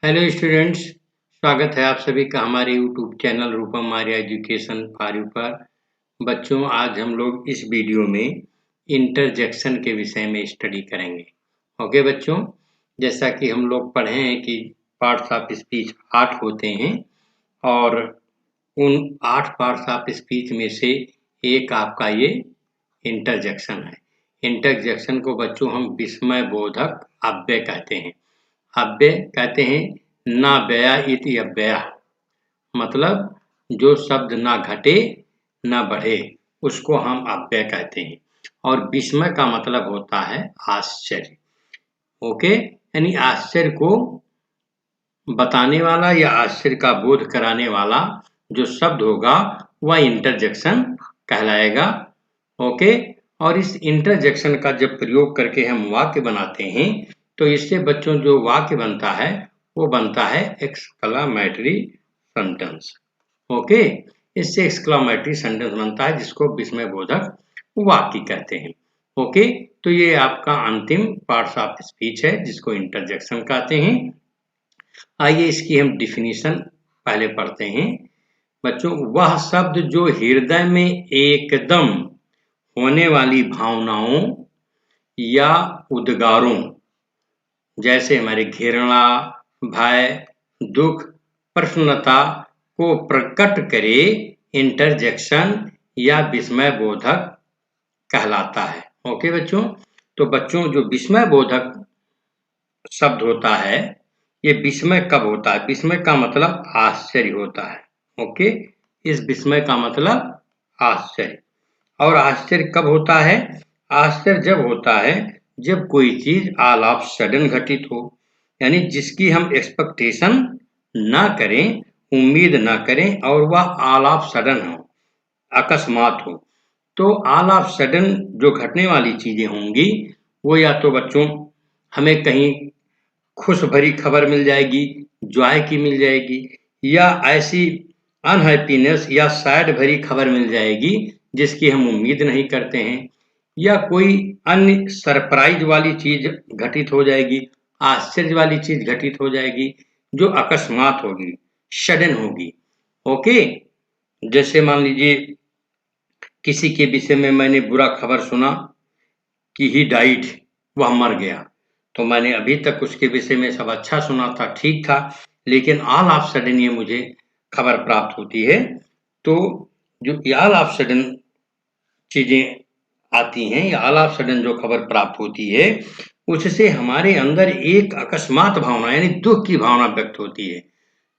Hello students, स्वागत है आप सभी का हमारे YouTube channel Rupam Arya education for you पर। बच्चों, आज हम लोग इस वीडियो में इंटरजेक्शन के विषय में स्टडी करेंगे। ओके बच्चों, जैसा कि हम लोग पढ़े हैं कि पार्ट्स ऑफ स्पीच 8 होते हैं और उन 8 पार्ट्स ऑफ स्पीच में से एक आपका ये इंटरजेक्शन है। इंटरजेक्शन को बच्चों हम विस्मय बोधक अव्यय कहते हैं। अव्यय कहते हैं ना व्यया इति अव्यय, मतलब जो शब्द ना घटे ना बढ़े उसको हम अव्यय कहते हैं। और विस्मय का मतलब होता है आश्चर्य। ओके, यानी आश्चर्य को बताने वाला या आश्चर्य का बोध कराने वाला जो शब्द होगा वह इंटरजेक्शन कहलाएगा। ओके, और इस इंटरजेक्शन का जब प्रयोग करके हम वाक्य बनाते हैं तो इससे बच्चों जो वाक्य बनता है वो बनता है एक्सक्लामेटरी सेंटेंस। ओके, इससे एक्सक्लामेटरी सेंटेंस बनता है जिसको विस्मय बोधक वाक्य कहते हैं। ओके, तो ये आपका अंतिम पार्ट्स ऑफ स्पीच है जिसको इंटरजेक्शन कहते हैं। आइए इसकी हम डिफिनीशन पहले पढ़ते हैं। बच्चों, वह शब्द जो हृदय में एकदम होने वाली भावनाओं या उद्गारों जैसे हमारे घृणा, भय, दुख, प्रसन्नता को प्रकट करे, इंटरजेक्शन या विस्मय बोधक कहलाता है। ओके बच्चों, तो बच्चों जो विस्मय बोधक शब्द होता है, ये विस्मय कब होता है? विस्मय का मतलब आश्चर्य होता है। ओके, इस विस्मय का मतलब आश्चर्य। और आश्चर्य कब होता है? आश्चर्य जब होता है जब कोई चीज ऑल ऑफ सडन घटित हो, यानी जिसकी हम एक्सपेक्टेशन ना करें, उम्मीद ना करें और वह ऑल ऑफ सडन हो, अकस्मात हो। तो ऑल ऑफ सडन जो घटने वाली चीजें होंगी वो या तो बच्चों हमें कहीं खुश भरी खबर मिल जाएगी, जॉय की मिल जाएगी, या ऐसी अनहैप्पीनेस या सैड भरी खबर मिल जाएगी जिसकी हम उम्मीद नहीं करते हैं, या कोई अन्य सरप्राइज वाली चीज घटित हो जाएगी, आश्चर्य वाली चीज घटित हो जाएगी जो अकस्मात होगी, सडन होगी। ओके, जैसे मान लीजिए किसी के विषय में मैंने बुरा खबर सुना कि ही डाइड, वह मर गया, तो मैंने अभी तक उसके विषय में सब अच्छा सुना था, ठीक था, लेकिन ऑल ऑफ सडन ये मुझे खबर प्राप्त होती है। तो जो ऑल ऑफ सडन चीजें आती हैं या ऑल ऑफ सडन जो खबर प्राप्त होती है उससे हमारे अंदर एक अकस्मात भावना यानी दुख की भावना व्यक्त होती है।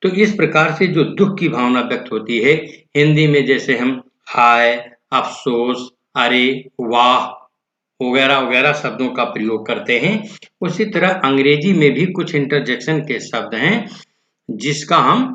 तो इस प्रकार से जो दुख की भावना व्यक्त होती है, हिंदी में जैसे हम हाय, अफसोस, अरे, वाह वगैरह वगैरह शब्दों का प्रयोग करते हैं, उसी तरह अंग्रेजी में भी कुछ इंटरजेक्शन के शब्द हैं जिसका हम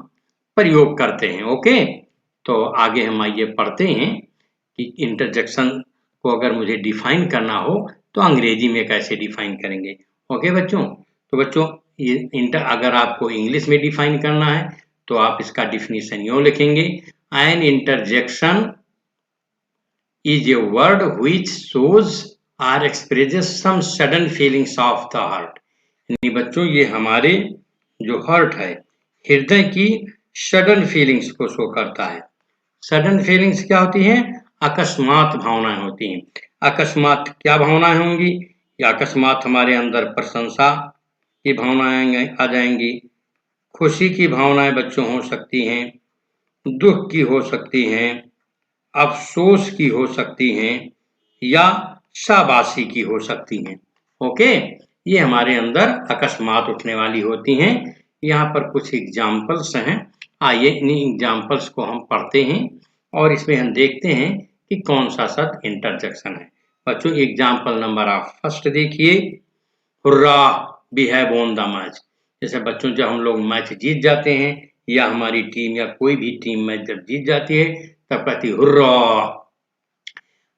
प्रयोग करते हैं। ओके, तो आगे हम आइए पढ़ते हैं कि इंटरजेक्शन को अगर मुझे डिफाइन करना हो तो अंग्रेजी में कैसे डिफाइन करेंगे। ओके बच्चों, तो बच्चों ये इंटर अगर आपको इंग्लिश में डिफाइन करना है तो आप इसका डिफिनीशन यूं लिखेंगे, an interjection is a word which shows or expresses some sudden feelings of the heart। यानी बच्चों ये हमारे जो हर्ट है, हृदय की सडन फीलिंग्स को शो करता है। सडन फीलिंग्स क्या होती हैं? अकस्मात भावनाएं होती हैं। अकस्मात क्या भावनाएं होंगी? या अकस्मात हमारे अंदर प्रशंसा की भावनाएं आ जाएंगी, खुशी की भावनाएं बच्चों हो सकती हैं, दुख की हो सकती हैं, अफसोस की हो सकती हैं या शाबाशी की हो सकती हैं। ओके, ये हमारे अंदर अकस्मात उठने वाली होती हैं। यहाँ पर कुछ एग्जाम्पल्स हैं, आइए इन एग्जाम्पल्स को हम पढ़ते हैं और इसमें हम देखते हैं कि कौन सा शब्द इंटरजेक्शन है। बच्चों एग्जाम्पल नंबर आप फर्स्ट देखिए, hurrah we have won the match. जैसे बच्चों जब हम लोग मैच जीत जाते हैं या हमारी टीम या कोई भी टीम मैच जब जीत जाती है तब कहती हुर्रा,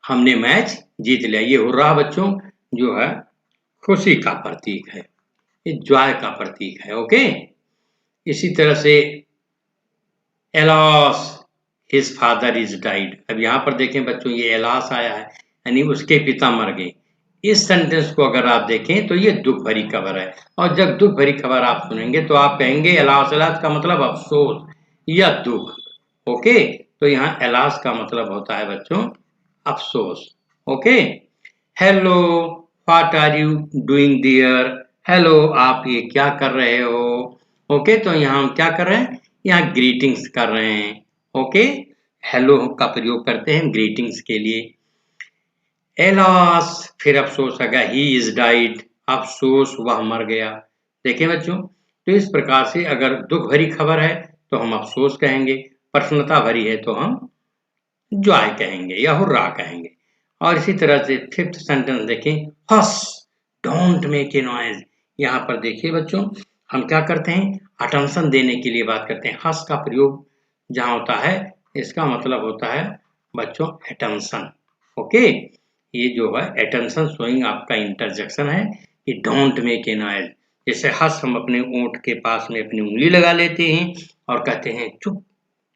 हमने मैच जीत लिया। ये हुर्रा बच्चों जो है खुशी का प्रतीक है, ये जॉय का प्रतीक है। ओके, इसी तरह से एलॉस हिज फादर इज डाइड। अब यहाँ पर देखें बच्चों ये एलॉस आया है यानी उसके पिता मर गए। इस सेंटेंस को अगर आप देखें तो ये दुख भरी खबर है, और जब दुख भरी खबर आप सुनेंगे तो आप कहेंगे एलास। एलास का मतलब अफसोस या दुख। ओके, तो यहाँ एलास का मतलब होता है बच्चों अफसोस। Okay, hello, what are you doing dear. Hello, आप ये क्या कर रहे हो। ओके, तो यहाँ हम क्या कर रहे हैं, यहाँ ग्रीटिंग्स कर रहे हैं। ओके, हेलो का प्रयोग करते हैं ग्रीटिंग्स के लिए। एलास, फिर अफसोस आ गया, ही इज डाइड, अफसोस वह मर गया। देखें बच्चों, तो इस प्रकार से अगर दुख भरी खबर है तो हम अफसोस कहेंगे, प्रसन्नता भरी है तो हम जॉय कहेंगे या हुर्रा कहेंगे। और इसी तरह से फिफ्थ सेंटेंस देखें, हस, डोंट मेक ए नॉइज। यहाँ पर देखिए बच्चों, हम क्या करते हैं, अटेंशन देने के लिए बात करते हैं। हस का प्रयोग जहाँ होता है इसका मतलब होता है बच्चों अटेंशन। ओके, ये जो है अटेंशन शोइंग आपका इंटरजेक्शन है कि डोंट मेक ए नॉइज। जैसे हस हम अपने ओंठ के पास में अपनी उंगली लगा लेते हैं और कहते हैं चुप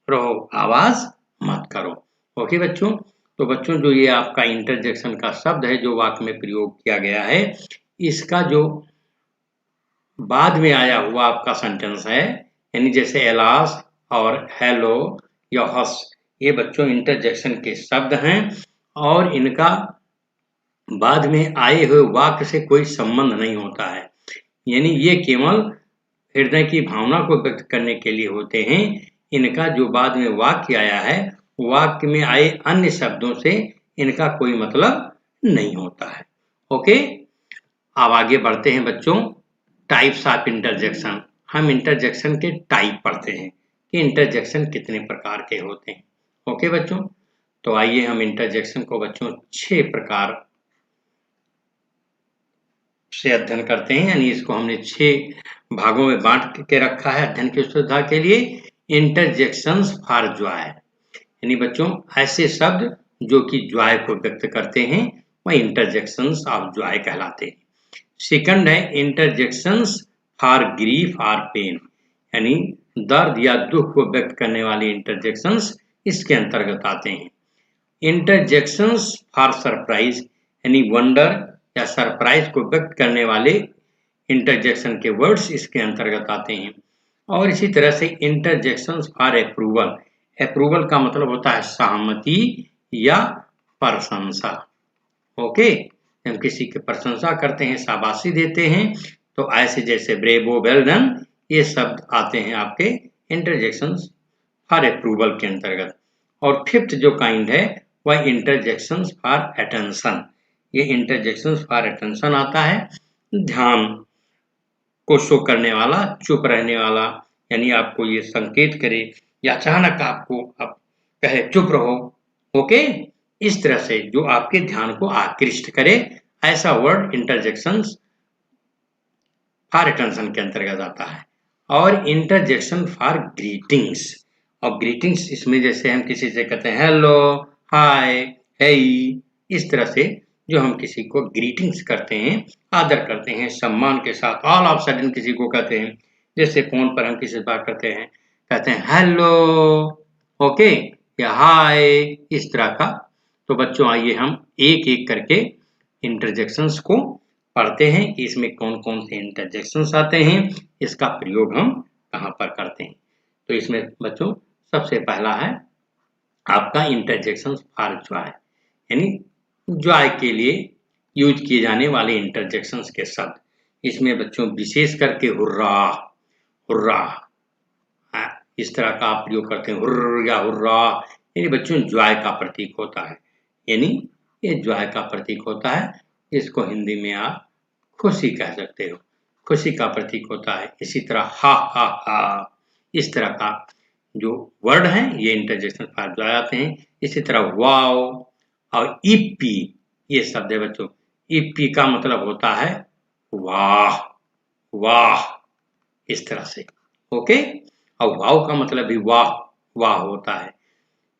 रहो, आवाज मत करो। ओके बच्चों, तो बच्चों जो ये आपका इंटरजेक्शन का शब्द है जो वाक्य में प्रयोग किया गया है, इसका जो बाद में आया हुआ आपका सेंटेंस है, यानी जैसे एलास और हेलो या हस, ये बच्चों इंटरजेक्शन के शब्द हैं और इनका बाद में आए हुए वाक्य से कोई संबंध नहीं होता है। यानी ये केवल हृदय की भावना को व्यक्त करने के लिए होते हैं। इनका जो बाद में वाक्य आया है, वाक्य में आए अन्य शब्दों से इनका कोई मतलब नहीं होता है। ओके, अब आगे बढ़ते हैं बच्चों, टाइप्स ऑफ इंटरजेक्शन। हम इंटरजेक्शन के टाइप पढ़ते हैं कि इंटरजेक्शन कितने प्रकार के होते हैं। ओके बच्चों, तो आइए हम इंटरजेक्शन को बच्चों 6 प्रकार से अध्ययन करते हैं, यानी इसको हमने 6 भागों में बांट के रखा है अध्ययन की सुविधा के लिए। इंटरजेक्शंस फॉर जॉय, यानी बच्चों ऐसे शब्द जो कि जॉय को व्यक्त करते हैं वह इंटरजेक्शंस ऑफ जॉय कहलाते हैं। सेकंड है इंटरजेक्शंस फॉर ग्रीफ और पेन, यानी दर्द या दुख को व्यक्त करने वाले इंटरजेक्शंस इसके अंतर्गत आते हैं। इंटरजेक्शंस फॉर सरप्राइज, यानी वंडर या सरप्राइज को व्यक्त करने वाले इंटरजेक्शन के वर्ड्स इसके अंतर्गत आते हैं। और इसी तरह से इंटरजेक्शंस फॉर अप्रूवल, अप्रूवल का मतलब होता है सहमति या प्रशंसा। ओके, हम किसी की प्रशंसा करते हैं, शाबाशी देते हैं, तो ऐसे जैसे ब्रेवो, वेल डन, ये शब्द आते हैं आपके इंटरजेक्शंस फॉर अप्रूवल के अंतर्गत। और फिफ्थ जो काइंड है वह इंटरजेक्शंस फॉर अटेंशन। ये इंटरजेक्शंस फॉर अटेंशन आता है ध्यान को शो करने वाला, चुप रहने वाला, यानी आपको ये संकेत करे या अचानक आपको आप कहे चुप रहो। ओके, इस तरह से जो आपके ध्यान को आकृष्ट करे, ऐसा वर्ड इंटरजेक्शंस फॉर अटेंशन के अंतर्गत आता है। और इंटरजेक्शन फॉर ग्रीटिंग्स, और ग्रीटिंग्स इसमें जैसे हम किसी से कहते हैं हेलो, हाय, हे, इस तरह से जो हम किसी को ग्रीटिंग्स करते हैं, आदर करते हैं, सम्मान के साथ ऑल ऑफ सडन किसी को कहते हैं। जैसे फोन पर हम किसी से बात करते हैं, कहते हैं हेलो, ओके, या हाय, इस तरह का। तो बच्चों आइए हम एक एक करके इंटरजेक्शंस को पढ़ते हैं कि इसमें कौन कौन से इंटरजेक्शंस आते हैं, इसका प्रयोग हम कहाँ पर करते हैं। तो इसमें बच्चों सबसे पहला है आपका इंटरजेक्शंस फॉर जॉय, यानी जॉय के लिए यूज किए जाने वाले इंटरजेक्शंस के शब्द। इसमें बच्चों विशेष करके हुर्रा, हुर्रा, इस तरह का आप प्रयोग करते हैं, हुर्र या हुर्रा, यानी बच्चों जॉय का प्रतीक होता है, यानी ये जॉय का प्रतीक होता है। इसको हिंदी में आप खुशी कह सकते हो, खुशी का प्रतीक होता है। इसी तरह हा हा हा, इस तरह का जो वर्ड है ये इंटरजेक्शन फॉर जॉय आते हैं। इसी तरह वाओ और इप्पी, ये शब्द है बच्चों। इप्पी का मतलब होता है वाह, वाह, इस तरह से। ओके, और वाव का मतलब भी वाह, वाह होता है।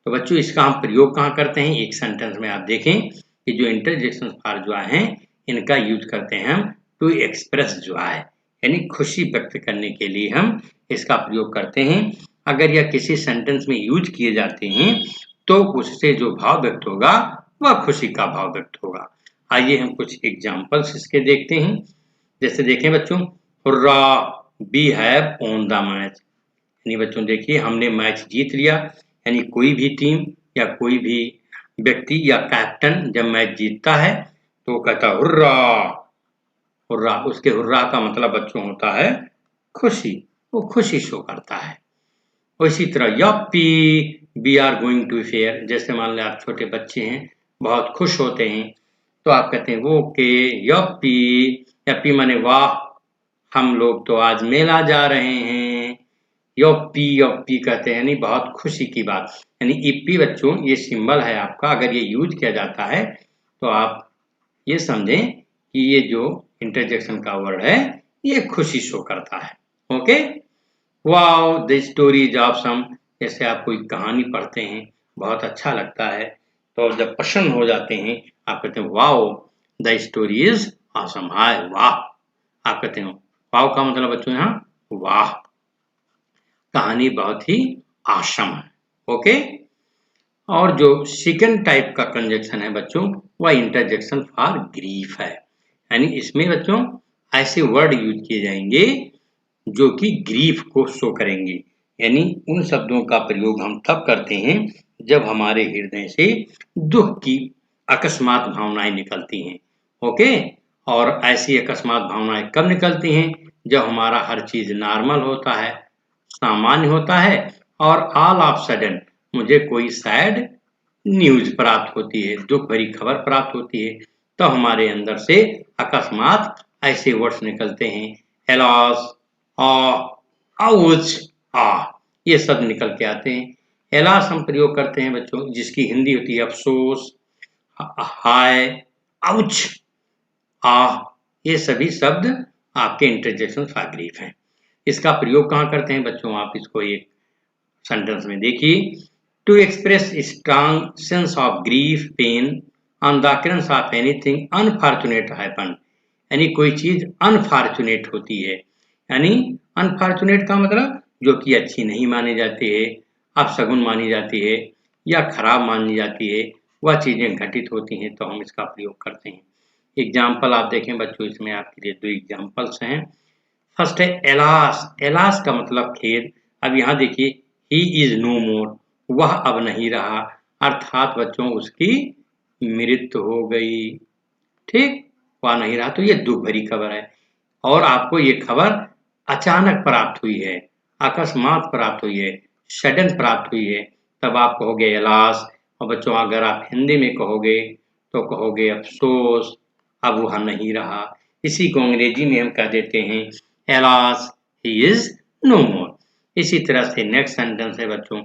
तो बच्चों इसका हम प्रयोग कहाँ करते हैं, एक सेंटेंस में आप देखें कि जो इंटरजेक्शन फॉर जॉय हैं इनका यूज करते हैं हम टू एक्सप्रेस जॉय, यानी खुशी व्यक्त करने के लिए हम इसका प्रयोग करते हैं। अगर यह किसी सेंटेंस में यूज किए जाते हैं तो उससे जो भाव व्यक्त होगा वह खुशी का भाव व्यक्त होगा। आइए हम कुछ एग्जाम्पल्स इसके देखते हैं। जैसे देखें बच्चों, hurrah we have won the match, यानी बच्चों देखिए हमने मैच जीत लिया। यानी कोई भी टीम या कोई भी व्यक्ति या कैप्टन जब मैच जीतता है तो वो कहता है हुर्रा। हुर्रा, उसके हुर्रा का मतलब बच्चों होता है खुशी, वो खुशी शो करता है। और इसी तरह yippee we are going to fair, जैसे मान लें आप छोटे बच्चे हैं, बहुत खुश होते हैं तो आप कहते हैं ओके यप्पी। यप्पी माने वाह, हम लोग तो आज मेला जा रहे हैं। यप्पी यप्पी कहते हैं, यानी बहुत खुशी की बात। यानी इप्पी बच्चों ये सिंबल है आपका, अगर ये यूज किया जाता है तो आप ये समझें कि ये जो इंटरजेक्शन का वर्ड है ये खुशी शो करता है। Okay, wow the story is awesome, जैसे आप कोई कहानी पढ़ते हैं बहुत अच्छा लगता है तो जब पसंद हो जाते हैं आप कहते हैं wow the story is awesome, हाय वाह। आप कहते हैं वाओ का मतलब बच्चों यहाँ वाह, कहानी बहुत ही ऑसम है। ओके, और जो सेकंड टाइप का कंजक्शन है बच्चों वह इंटरजेक्शन फॉर ग्रीफ है। यानी इसमें बच्चों ऐसे वर्ड यूज किए जाएंगे जो कि ग्रीफ को शो करेंगे। यानी उन शब्दों का प्रयोग हम तब करते हैं जब हमारे हृदय से दुख की अकस्मात भावनाएं निकलती हैं। ओके, और ऐसी अकस्मात भावनाएं कब निकलती हैं? जब हमारा हर चीज नॉर्मल होता है, सामान्य होता है, और ऑल ऑफ सडन मुझे कोई सैड न्यूज प्राप्त होती है, दुख भरी खबर प्राप्त होती है, तो हमारे अंदर से अकस्मात ऐसे वर्ड्स निकलते हैं, एलॉस, आ, आउच, आ, ये सब निकल के आते हैं। एलास हम प्रयोग करते हैं बच्चों जिसकी हिंदी होती है अफसोस, हाय, आउच, आ, ये सभी शब्द आपके इंटरजेक्शन फॉर ग्रीफ हैं। इसका प्रयोग कहाँ करते हैं बच्चों? आप इसको एक सेंटेंस में देखिए, to express strong sense of grief pain on the occurrence of anything unfortunate happen, यानी कोई चीज अनफॉर्चुनेट होती है। यानी अनफॉर्चुनेट का मतलब जो कि अच्छी नहीं मानी जाती है, अपशगुन मानी जाती है या खराब मानी जाती है, वह चीजें घटित होती हैं तो हम इसका प्रयोग करते हैं। एग्जाम्पल आप देखें बच्चों, इसमें आपके लिए 2 एग्जाम्पल्स हैं। फर्स्ट है एलास, एलास का मतलब खेद। अब यहाँ देखिए ही इज नो मोर, वह अब नहीं रहा, अर्थात बच्चों उसकी मृत्यु हो गई। ठीक, वह नहीं रहा, तो ये दुख भरी खबर है और आपको ये खबर अचानक प्राप्त हुई है, अकस्मात प्राप्त हुई है, सडन प्राप्त हुई है, तब आप कहोगे एलास। और बच्चों अगर आप हिंदी में कहोगे तो कहोगे अफसोस, अब वह नहीं रहा। इसी को अंग्रेजी में हम कह देते हैं एलास ही इज नो मोर। इसी तरह से नेक्स्ट सेंटेंस है बच्चों,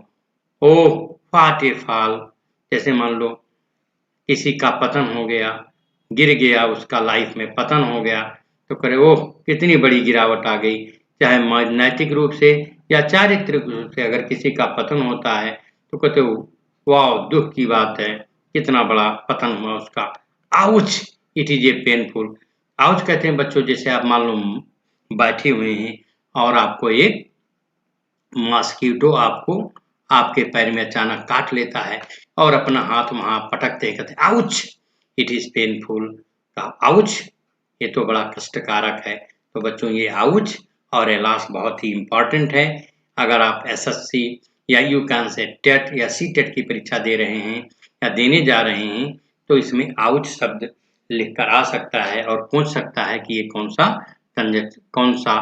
ओह व्हाट ए फॉल, जैसे मान लो किसी का पतन हो गया, गिर गया, उसका लाइफ में पतन हो गया, तो करे ओह कितनी बड़ी गिरावट आ गई। चाहे नैतिक रूप से या चारित्रिक रूप से अगर किसी का पतन होता है तो कहते हो वाह दुख की बात है, कितना बड़ा पतन हुआ उसका। Ouch, it is a painful. Ouch कहते हैं बच्चों जैसे आप मान लो बैठे हुए हैं और आपको एक मॉस्किटो आपको आपके पैर में अचानक काट लेता है और अपना हाथ वहां पटकते कहते हैं ouch, it is painful. Ouch ये तो बड़ा कष्टकारक है। तो बच्चों ये आउच और एलास बहुत ही इम्पोर्टेंट है। अगर आप एसएससी या यू कैन से टेट या सी टेट की परीक्षा दे रहे हैं या देने जा रहे हैं तो इसमें आउच शब्द लिखकर आ सकता है और पूछ सकता है कि ये कौन सा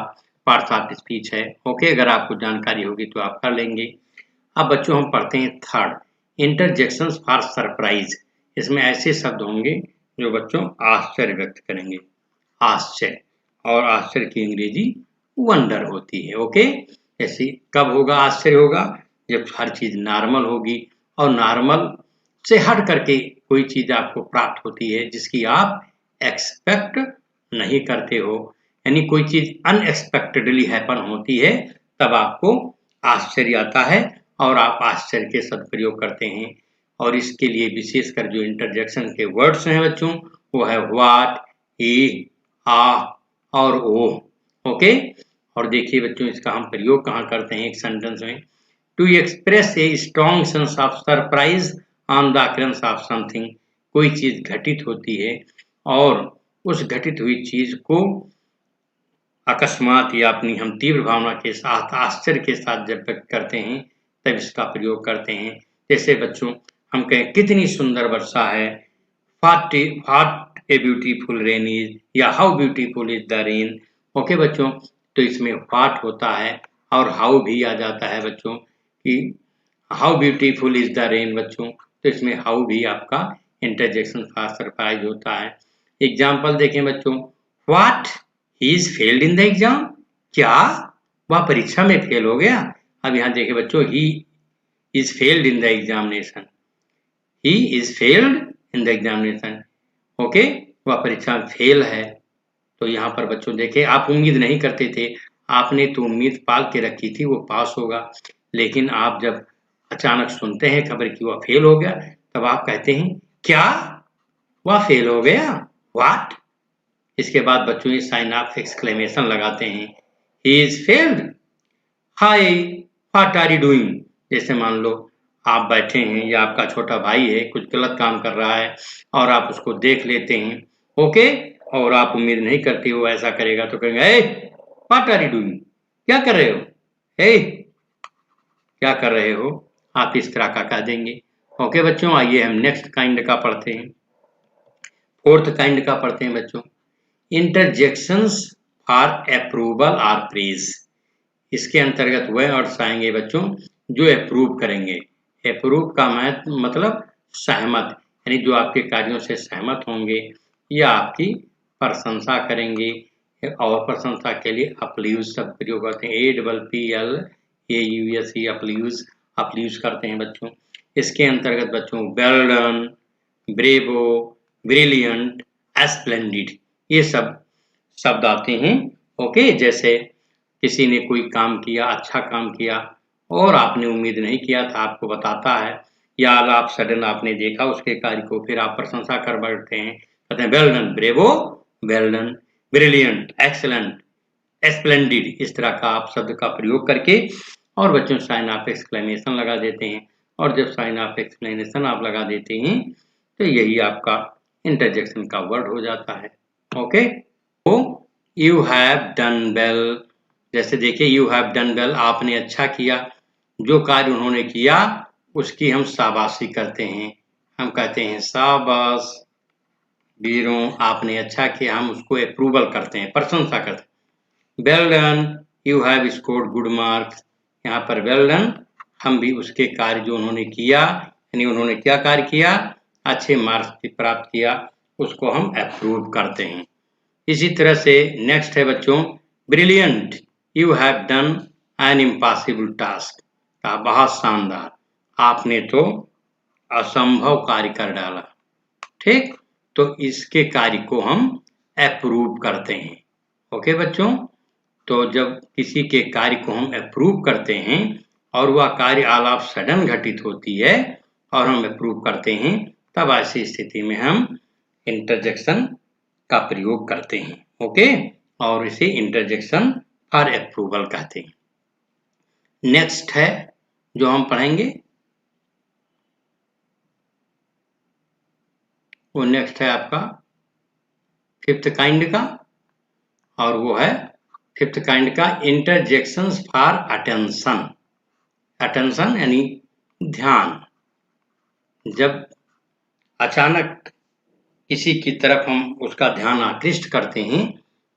पार्ट्स ऑफ स्पीच है। ओके, अगर आपको जानकारी होगी तो आप कर लेंगे। अब बच्चों हम पढ़ते हैं थर्ड, इंटरजेक्शंस फॉर सरप्राइज। इसमें ऐसे शब्द होंगे जो बच्चों आश्चर्य व्यक्त करेंगे, आश्चर्य, और आश्चर्य की अंग्रेजी वंडर होती है। ओके, जैसे कब होगा आश्चर्य? होगा जब हर चीज नॉर्मल होगी और नॉर्मल से हट करके कोई चीज आपको प्राप्त होती है जिसकी आप एक्सपेक्ट नहीं करते हो, यानी कोई चीज अनएक्सपेक्टेडली हैपन होती है, तब आपको आश्चर्य आता है और आप आश्चर्य के सदुपयोग करते हैं। और इसके लिए विशेषकर जो इंटरजेक्शन के वर्ड्स हैं बच्चों वो है व्हाट, ही, आ और ओ। ओके, और देखिए बच्चों इसका हम प्रयोग कहाँ करते हैं एक सेंटेंस में, to express a strong sense of surprise on the occurrence of something, कोई चीज घटित होती है और उस घटित हुई चीज को अकस्मात या अपनी हम तीव्र भावना के साथ आश्चर्य के साथ जब व्यक्त करते हैं तब इसका प्रयोग करते हैं। जैसे बच्चों हम कहें कितनी सुंदर वर्षा है, what a beautiful rain is, या how beautiful is the rain. Okay बच्चों, तो इसमें व्हाट होता है और हाउ भी आ जाता है बच्चों कि how beautiful is the rain बच्चों, तो इसमें हाउ भी आपका इंटरजेक्शन फॉर सरप्राइज होता है। एग्जाम्पल देखें बच्चों, what he is failed in the exam, क्या वह परीक्षा में फेल हो गया। अब यहाँ देखिए बच्चों, ही is failed in the examination, he is failed in the examination. Okay, वह परीक्षा में फेल है। तो यहाँ पर बच्चों देखे, आप उम्मीद नहीं करते थे, आपने तो उम्मीद पाल के रखी थी वो पास होगा, लेकिन आप जब अचानक सुनते हैं खबर कि वह फेल हो गया, तब आप कहते हैं क्या वह फेल हो गया, व्हाट। इसके बाद बच्चों ये साइन ऑफ एक्सक्लेमेशन लगाते हैं, ही इज फेल्ड, हाय व्हाट आर यू डूइंग। जैसे मान लो आप बैठे हैं या आपका छोटा भाई है कुछ गलत काम कर रहा है और आप उसको देख लेते हैं, ओके, और आप उम्मीद नहीं करते वो ऐसा करेगा, तो कहेंगे ए व्हाट आर यू डूइंग, क्या कर रहे हो, ए क्या कर रहे हो, आप इस तरह का कह देंगे। ओके बच्चों, आइए हम नेक्स्ट काइंड का पढ़ते हैं, फोर्थ काइंड का पढ़ते हैं बच्चों, इंटरजेक्शंस फॉर अप्रूवल और प्रेज। इसके अंतर्गत वह वर्ड्स आएंगे बच्चों जो अप्रूव करेंगे। अप्रूव का मतलब सहमत, यानी जो आपके कार्यों से सहमत होंगे या आपकी प्रशंसा करेंगे, और प्रशंसा के लिए अपल्यूज शब्द प्रयोग करते हैं, APPLAUSE अपल्यूज करते हैं बच्चों। इसके अंतर्गत बच्चों well done, bravo, brilliant, splendid, ये सब शब्द आते हैं। ओके, जैसे किसी ने कोई काम किया, अच्छा काम किया और आपने उम्मीद नहीं किया था, आपको बताता है, या आप सडन आपने देखा उसके कार्य को, फिर आप प्रशंसा कर बैठते हैं, कहते हैं well done, bravo, well done, brilliant, excellent, splendid. इस तरह का आप शब्द का प्रयोग करके और बच्चों साइन ऑफ एक्सक्लेमेशन लगा देते हैं, और जब साइन ऑफ एक्सप्लेनेशन आप लगा देते हैं तो यही आपका इंटरजेक्शन का वर्ड हो जाता है। ओके, तो यू हैव डन वेल, जैसे देखिए यू हैव डन वेल, आपने अच्छा किया, जो कार्य उन्होंने किया उसकी हम शाबाशी करते हैं, हम कहते हैं शाबाश वीरों, आपने अच्छा किया, हम उसको अप्रूवल करते हैं, प्रशंसा करते हैं। Well done, you have scored good marks, यहाँ पर वेल डन हम भी उसके कार्य जो उन्होंने किया, यानी उन्होंने क्या कार्य किया, अच्छे मार्क्स प्राप्त किया, उसको हम अप्रूव करते हैं। इसी तरह से नेक्स्ट है बच्चों brilliant, you have done an impossible task, बहुत शानदार, आपने तो असंभव कार्य कर डाला। ठीक, तो इसके कार्य को हम अप्रूव करते हैं। ओके बच्चों, तो जब किसी के कार्य को हम अप्रूव करते हैं और वह कार्य ऑल ऑफ सडन घटित होती है और हम अप्रूव करते हैं, तब ऐसी स्थिति में हम इंटरजेक्शन का प्रयोग करते हैं। ओके, और इसे इंटरजेक्शन फॉर अप्रूवल कहते हैं। नेक्स्ट है जो हम पढ़ेंगे, वो नेक्स्ट है आपका फिफ्थ काइंड का, और वो है फिफ्थ काइंड का इंटरजेक्शंस फॉर अटेंशन। अटेंशन यानी ध्यान, जब अचानक किसी की तरफ हम उसका ध्यान आकृष्ट करते हैं,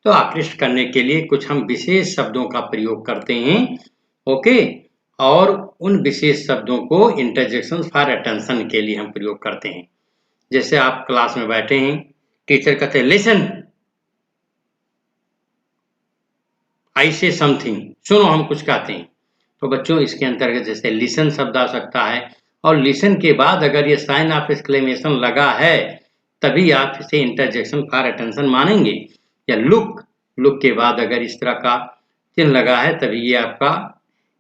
तो आकृष्ट करने के लिए कुछ हम विशेष शब्दों का प्रयोग करते हैं। ओके, और उन विशेष शब्दों को इंटरजेक्शन फॉर अटेंशन के लिए हम प्रयोग करते हैं। जैसे आप क्लास में बैठे हैं, टीचर कहते हैं लिसन, आई से समथिंग, सुनो हम कुछ कहते हैं, तो बच्चों इसके अंतर्गत जैसे लिसन शब्द आ सकता है, और लिसन के बाद अगर ये साइन ऑफ एक्सक्लेमेशन लगा है तभी आप इसे इंटरजेक्शन फॉर अटेंशन मानेंगे, या लुक, लुक के बाद अगर इस तरह का चिन्ह लगा है तभी ये आपका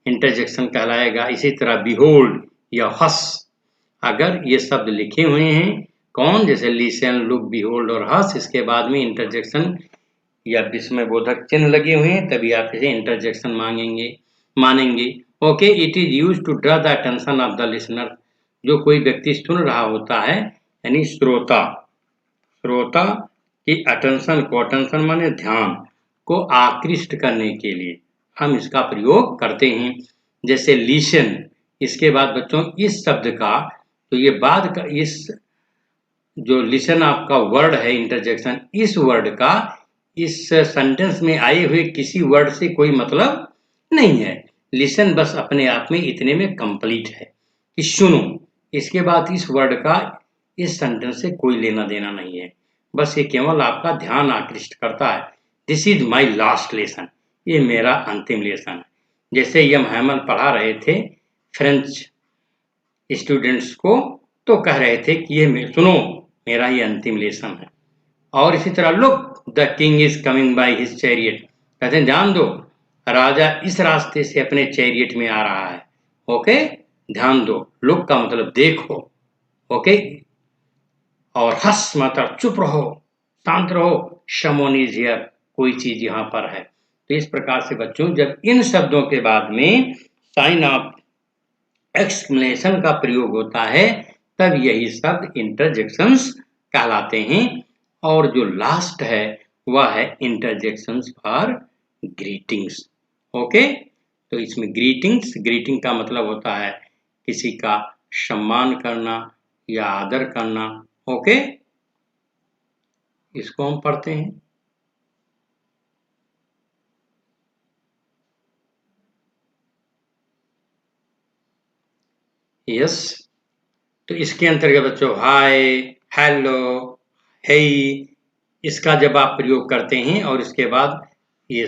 इंटरजेक्शन कहलाएगा। इसी तरह बिहोल्ड या हस, अगर ये शब्द लिखे हुए हैं कौन, जैसे लिसन, लुक, बिहोल्ड और हस, इसके बाद में इंटरजेक्शन या विस्मय बोधक चिन्ह लगे हुए हैं तभी आप इसे इंटरजेक्शन मानेंगे। Okay, it is used to draw the attention of the listener, जो कोई व्यक्ति सुन रहा होता है यानी श्रोता कि अटेंशन माने ध्यान को आकृष्ट करने के लिए हम इसका प्रयोग करते हैं। जैसे लिसन, इसके बाद बच्चों इस शब्द का, तो ये बाद का इस जो लिसन आपका वर्ड है इंटरजेक्शन, इस वर्ड का इस सेंटेंस में आए हुए किसी वर्ड से कोई मतलब नहीं है। लिसन बस अपने आप में इतने में कंप्लीट है कि सुनो, इसके बाद इस वर्ड का इस सेंटेंस से कोई लेना देना नहीं है, बस ये केवल आपका ध्यान आकृष्ट करता है। This is my last lesson, ये मेरा अंतिम लेसन है। जैसे यम हैमल पढ़ा रहे थे फ्रेंच स्टूडेंट्स को, तो कह रहे थे कि ये सुनो, मेरा ये अंतिम लेसन है। और इसी तरह look the king is coming by his chariot, कहते हैं ध्यान दो, राजा इस रास्ते से अपने चैरियट में आ रहा है। ओके, ध्यान दो, लुक का मतलब देखो। ओके, और हंस मतलब चुप रहो, शांत रहो, समवन इज हियर, कोई चीज यहाँ पर है। तो इस प्रकार से बच्चों जब इन शब्दों के बाद में साइन ऑफ एक्सक्लेमेशन का प्रयोग होता है, तब यही शब्द इंटरजेक्शंस कहलाते हैं। और जो लास्ट है वह है इंटरजेक्शंस फॉर ग्रीटिंग्स। ओके, तो इसमें ग्रीटिंग का मतलब होता है किसी का सम्मान करना या आदर करना। ओके, इसको हम पढ़ते हैं। यस, तो इसके अंतर्गत बच्चों हाय, हेलो, हे, इसका जब आप प्रयोग करते हैं और इसके बाद ये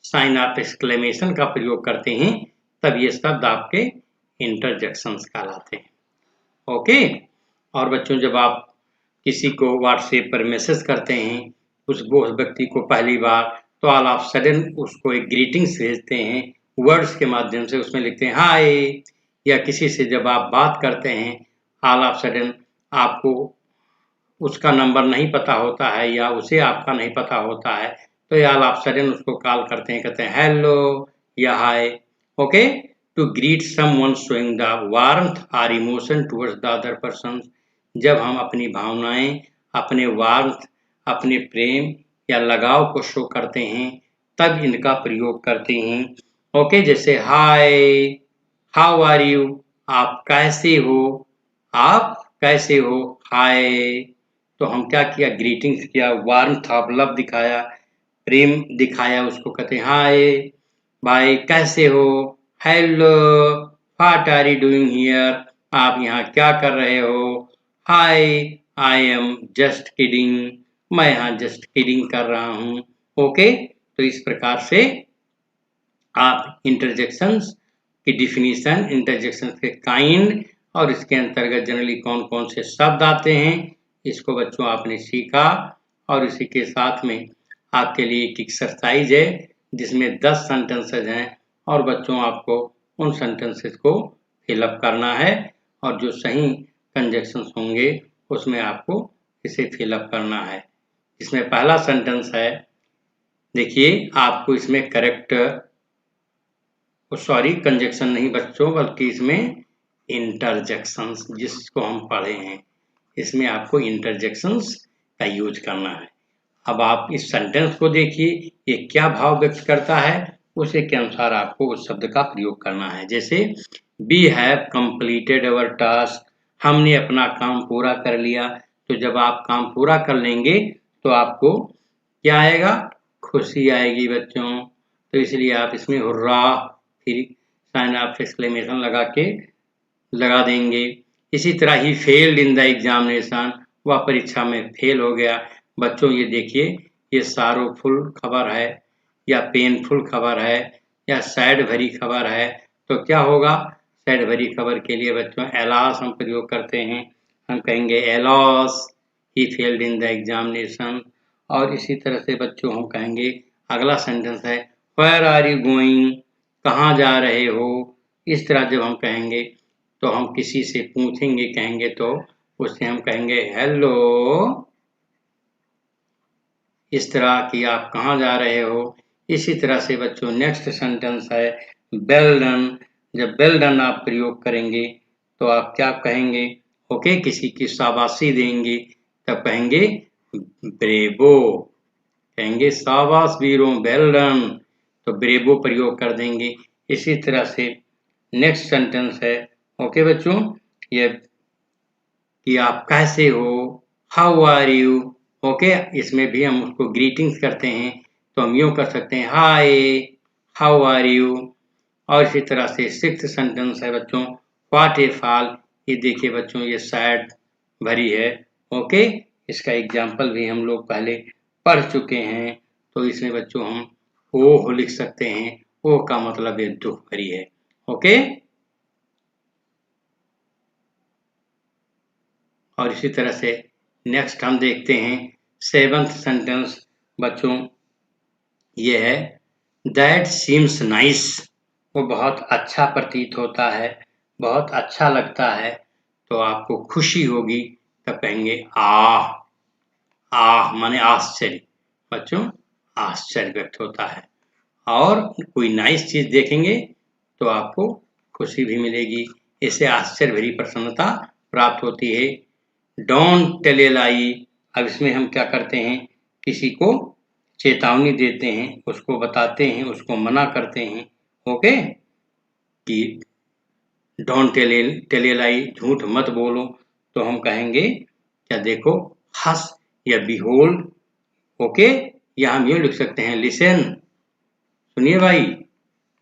साइन ऑफ एक्सक्लेमेशन का प्रयोग करते हैं, तब ये शब्द आपके इंटरजेक्शंस कहलाते हैं। ओके, और बच्चों जब आप किसी को व्हाट्सएप पर मैसेज करते हैं, उस व्यक्ति को पहली बार, तो ऑल ऑफ सडन उसको एक ग्रीटिंग्स भेजते हैं वर्ड्स के माध्यम से, उसमें लिखते हैं हाय। या किसी से जब आप बात करते हैं, ऑल ऑफ सडन आपको उसका नंबर नहीं पता होता है या उसे आपका नहीं पता होता है, तो ये ऑल ऑफ सडन उसको कॉल करते हैं, कहते हैं हेलो या hi. Okay, to greet someone showing the warmth और emotion towards the other person, जब हम अपनी भावनाएं, अपने वार्मथ, अपने प्रेम या लगाव को शो करते हैं, तब इनका प्रयोग करते हैं। ओके, जैसे हाय, हाउ आर यू, आप कैसे हो, आप कैसे हो, हाय। तो हम क्या किया, ग्रीटिंग्स किया, वार्मथ ऑफ लव दिखाया, प्रेम दिखाया, उसको कहते हैं हाय, भाई कैसे हो, hello, what are you doing here, आप यहाँ क्या कर रहे हो, hi, I am just kidding, मैं यहाँ जस्ट किडिंग कर रहा हूँ। ओके, तो इस प्रकार से आप इंटरजेक्शंस की डिफिनीशन, इंटरजेक्शंस के काइंड और इसके अंतर्गत जनरली कौन कौन से शब्द आते हैं, इसको बच्चों आपने सीखा। और इसी के साथ में आपके लिए एक एक्सरसाइज है जिसमें 10 सेंटेंसेज हैं, और बच्चों आपको उन सेंटेंसेज को फिलअप करना है, और जो सही कंजक्शंस होंगे उसमें आपको इसे फिलअप करना है। इसमें पहला सेंटेंस है, देखिए आपको इसमें करेक्ट, सॉरी कंजक्शन नहीं बच्चों, बल्कि इसमें इंटरजेक्शंस जिसको हम पढ़े हैं, इसमें आपको इंटरजेक्शंस का यूज करना है। अब आप इस सेंटेंस को देखिए, ये क्या भाव व्यक्त करता है, उसी के अनुसार आपको उस शब्द का प्रयोग करना है। जैसे we have completed our task, हमने अपना काम पूरा कर लिया। तो जब आप काम पूरा कर लेंगे तो आपको क्या आएगा, खुशी आएगी बच्चों। तो इसलिए आप इसमें हुर्रा, फिर साइन ऑफ एक्सक्लेमेशन लगा देंगे। इसी तरह he failed in the examination, वह परीक्षा में फेल हो गया। बच्चों ये देखिए, ये सारोफुल खबर है या पेनफुल खबर है या सैड भरी खबर है, तो क्या होगा, सैड भरी खबर के लिए बच्चों एलॉस हम प्रयोग करते हैं, हम कहेंगे एलॉस he failed in the examination. और इसी तरह से बच्चों हम कहेंगे, अगला सेंटेंस है वेयर आर यू गोइंग, कहाँ जा रहे हो। इस तरह जब हम कहेंगे तो हम किसी से पूछेंगे, कहेंगे तो उससे हम कहेंगे हेलो, इस तरह कि आप कहाँ जा रहे हो। इसी तरह से बच्चों नेक्स्ट सेंटेंस है वेल डन, जब वेल डन आप प्रयोग करेंगे तो आप क्या कहेंगे, ओके, किसी की शाबाशी देंगे, तब कहेंगे ब्रेवो, कहेंगे शाबाश वीरों, वेल डन, तो ब्रेवो प्रयोग कर देंगे। इसी तरह से नेक्स्ट सेंटेंस है, ओके बच्चों, ये कि आप कैसे हो, हाउ आर यू, ओके, इसमें भी हम उसको ग्रीटिंग्स करते हैं, तो हम यूँ कर सकते हैं हाय, हाउ आर यू। और इसी तरह से सिक्स्थ सेंटेंस है बच्चों, व्हाट ए फॉल, ये देखिए बच्चों ये सैड भरी है, ओके, इसका एग्जाम्पल भी हम लोग पहले पढ़ चुके हैं, तो इसमें बच्चों हम ओह लिख सकते हैं, ओह का मतलब ये दुख भरी है, ओके। और इसी तरह से नेक्स्ट हम देखते हैं सेवंथ सेंटेंस बच्चों, ये है दैट सीम्स नाइस, वो बहुत अच्छा प्रतीत होता है, बहुत अच्छा लगता है, तो आपको खुशी होगी, तब कहेंगे आह, आह माने आश्चर्य, बच्चों आश्चर्य व्यक्त होता है। और कोई नाइस चीज देखेंगे तो आपको खुशी भी मिलेगी, इससे आश्चर्य भरी प्रसन्नता प्राप्त होती है। डोंट टेल ए लाई, अब इसमें हम क्या करते हैं, किसी को चेतावनी देते हैं, उसको बताते हैं, उसको मना करते हैं, ओके, कि डोंट टेल ए लाई, झूठ मत बोलो, तो हम कहेंगे क्या, देखो हस या बिहोल्ड, ओके, या हम यूँ लिख सकते हैं लिसन, सुनिए भाई,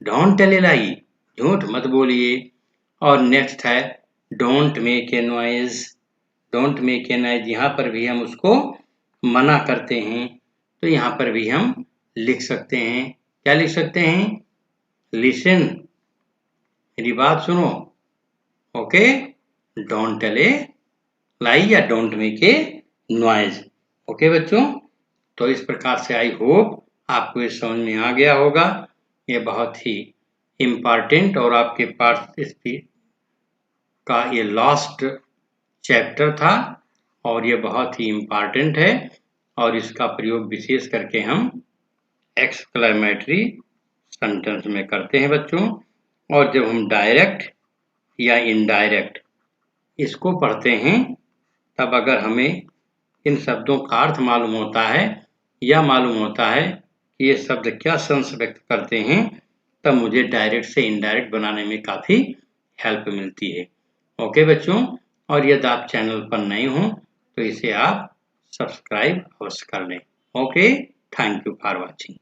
डोंट टेल ए लाई, झूठ मत बोलिए। और नेक्स्ट है don't make a noise, don't make a noise, यहाँ पर भी हम उसको मना करते हैं, तो यहाँ पर भी हम लिख सकते हैं, क्या लिख सकते हैं, लिसन, मेरी बात सुनो, ओके, डोंट टेल ए लाई या don't make a noise, okay बच्चों। तो इस प्रकार से आई होप आपको ये समझ में आ गया होगा, ये बहुत ही इम्पॉर्टेंट और आपके पास इसकी का ये लास्ट चैप्टर था, और ये बहुत ही इम्पॉर्टेंट है, और इसका प्रयोग विशेष करके हम एक्सक्लेमेटरी सेंटेंस में करते हैं बच्चों। और जब हम डायरेक्ट या इनडायरेक्ट इसको पढ़ते हैं, तब अगर हमें इन शब्दों का अर्थ मालूम होता है या मालूम होता है कि ये शब्द क्या सेंस व्यक्त करते हैं, तब मुझे डायरेक्ट से इनडायरेक्ट बनाने में काफ़ी हेल्प मिलती है, ओके बच्चों। और यदि आप चैनल पर नए हों तो इसे आप सब्सक्राइब अवश्य कर लें, okay, thank you for watching.